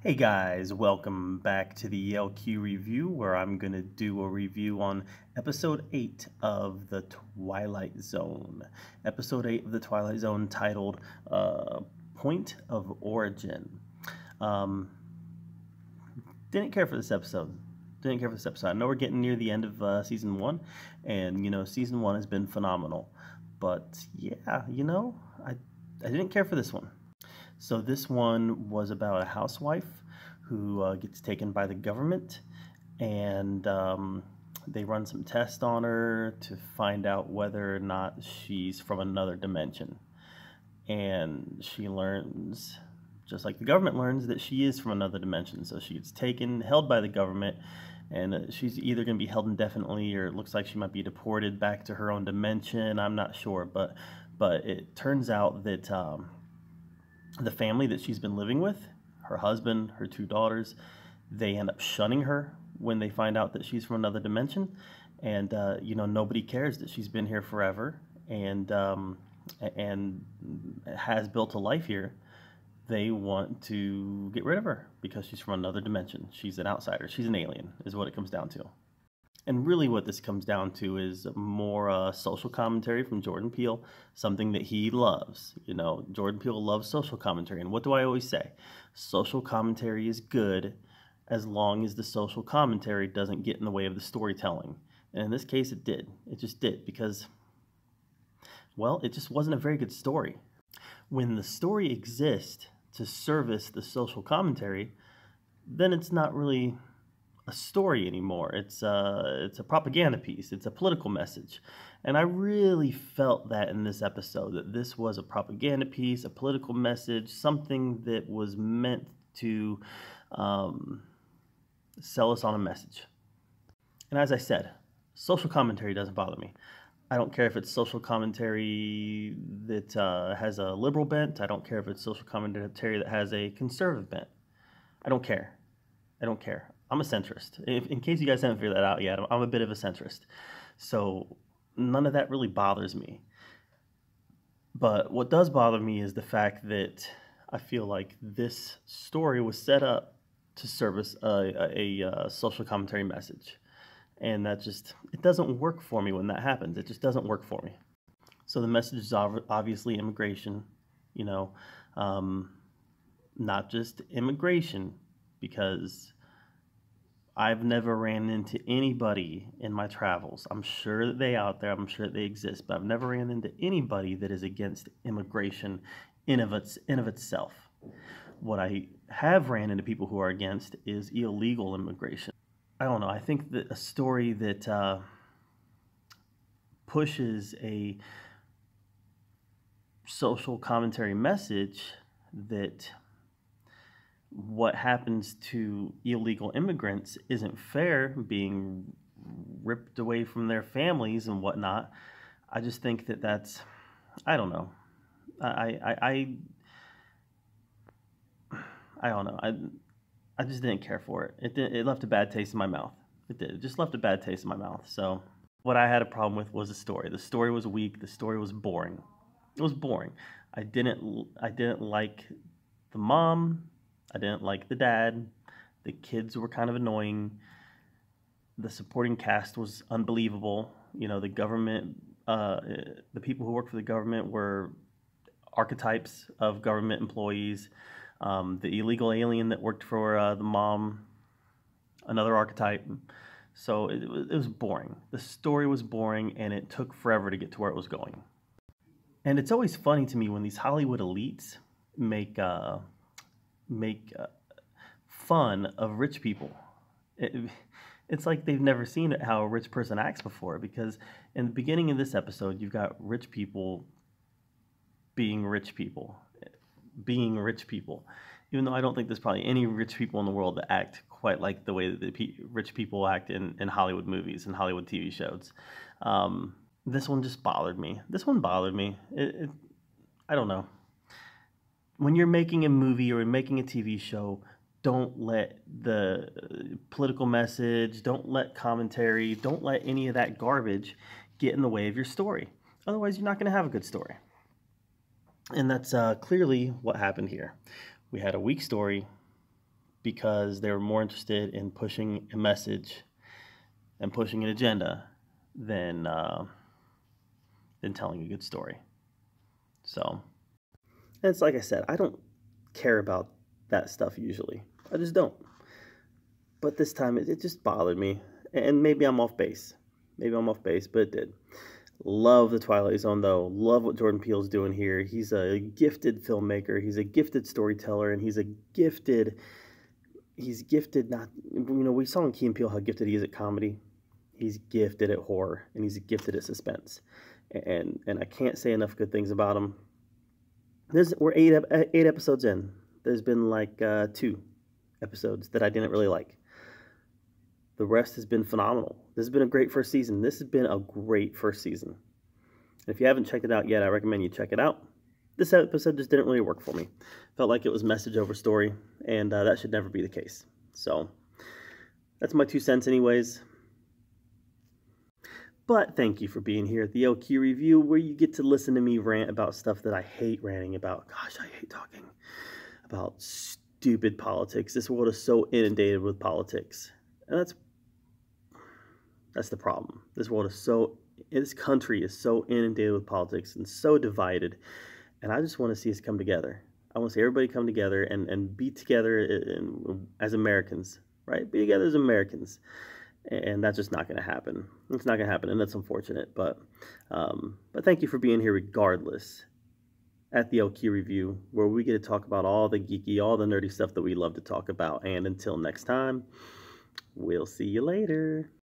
Hey guys, welcome back to the LQ review where I'm going to do a review on episode 8 of the Twilight Zone. Episode 8 of the Twilight Zone titled Point of Origin. Um, didn't care for this episode. I know we're getting near the end of season 1, and season 1 has been phenomenal. But yeah, I didn't care for this one. So this one was about a housewife who gets taken by the government, and they run some tests on her to find out whether or not she's from another dimension. And she learns, just like the government learns, that she is from another dimension. So she gets held by the government, and she's either going to be held indefinitely, or it looks like she might be deported back to her own dimension. I'm not sure, but it turns out that the family that she's been living with, her husband, her 2 daughters, they end up shunning her when they find out that she's from another dimension. And nobody cares that she's been here forever and has built a life here. They want to get rid of her because she's from another dimension. She's an outsider. She's an alien, is what it comes down to. And really what this comes down to is more social commentary from Jordan Peele, something that he loves. Jordan Peele loves social commentary. And what do I always say? Social commentary is good as long as the social commentary doesn't get in the way of the storytelling. And in this case, it did. It just did because, well, it just wasn't a very good story. When the story exists to service the social commentary, then it's not really a story anymore. It's a propaganda piece. It's a political message. And I really felt that in this episode, that this was a propaganda piece, a political message, something that was meant to sell us on a message. And as I said, social commentary doesn't bother me. I don't care if it's social commentary that has a liberal bent. I don't care if it's social commentary that has a conservative bent. I don't care. I'm a centrist. In case you guys haven't figured that out yet, I'm a bit of a centrist. So none of that really bothers me. But what does bother me is the fact that I feel like this story was set up to service a social commentary message. And that it doesn't work for me when that happens. It just doesn't work for me. So the message is obviously immigration, not just immigration, because I've never ran into anybody in my travels. I'm sure that they're out there. I'm sure that they exist, but I've never ran into anybody that is against immigration in of itself. What I have ran into people who are against is illegal immigration. I don't know. I think that a story that pushes a social commentary message that what happens to illegal immigrants isn't fair, being ripped away from their families and whatnot. I just think that's, I don't know. I don't know. I just didn't care for it. It left a bad taste in my mouth. It did. It just left a bad taste in my mouth. So what I had a problem with was the story. The story was weak. The story was boring. It was boring. I didn't like the mom. I didn't like the dad. The kids were kind of annoying. The supporting cast was unbelievable. The government, the people who worked for the government were archetypes of government employees. The illegal alien that worked for the mom, another archetype. So it was boring. The story was boring, and it took forever to get to where it was going. And it's always funny to me when these Hollywood elites make fun of rich people. It's like they've never seen how a rich person acts before, because in the beginning of this episode, you've got rich people being rich people, even though I don't think there's probably any rich people in the world that act quite like the way that the rich people act in Hollywood movies and Hollywood TV shows. This one just bothered me. I don't know. When you're making a movie or making a TV show, don't let the political message, don't let commentary, don't let any of that garbage get in the way of your story. Otherwise, you're not going to have a good story. And that's clearly what happened here. We had a weak story, because they were more interested in pushing a message and pushing an agenda than telling a good story. So, and it's like I said, I don't care about that stuff usually. I just don't. But this time it just bothered me. And maybe I'm off base. Maybe I'm off base, but it did. Love the Twilight Zone, though. Love what Jordan Peele's doing here. He's a gifted filmmaker. He's a gifted storyteller, and he's gifted not, we saw in Key and Peele how gifted he is at comedy. He's gifted at horror, and he's gifted at suspense. And I can't say enough good things about him. We're eight episodes in. There's been like 2 episodes that I didn't really like. The rest has been phenomenal. This has been a great first season. This has been a great first season. If you haven't checked it out yet, I recommend you check it out. This episode just didn't really work for me. Felt like it was message over story, and that should never be the case. So that's my 2 cents anyways. But thank you for being here at the LQ Review, where you get to listen to me rant about stuff that I hate ranting about. Gosh, I hate talking about stupid politics. This world is so inundated with politics. And that's the problem. This country is so inundated with politics and so divided. And I just want to see us come together. I want to see everybody come together and be together as Americans, right? Be together as Americans. And that's just not going to happen. It's not going to happen, and that's unfortunate. But thank you for being here regardless at the LQ Review, where we get to talk about all the geeky, all the nerdy stuff that we love to talk about. And until next time, we'll see you later.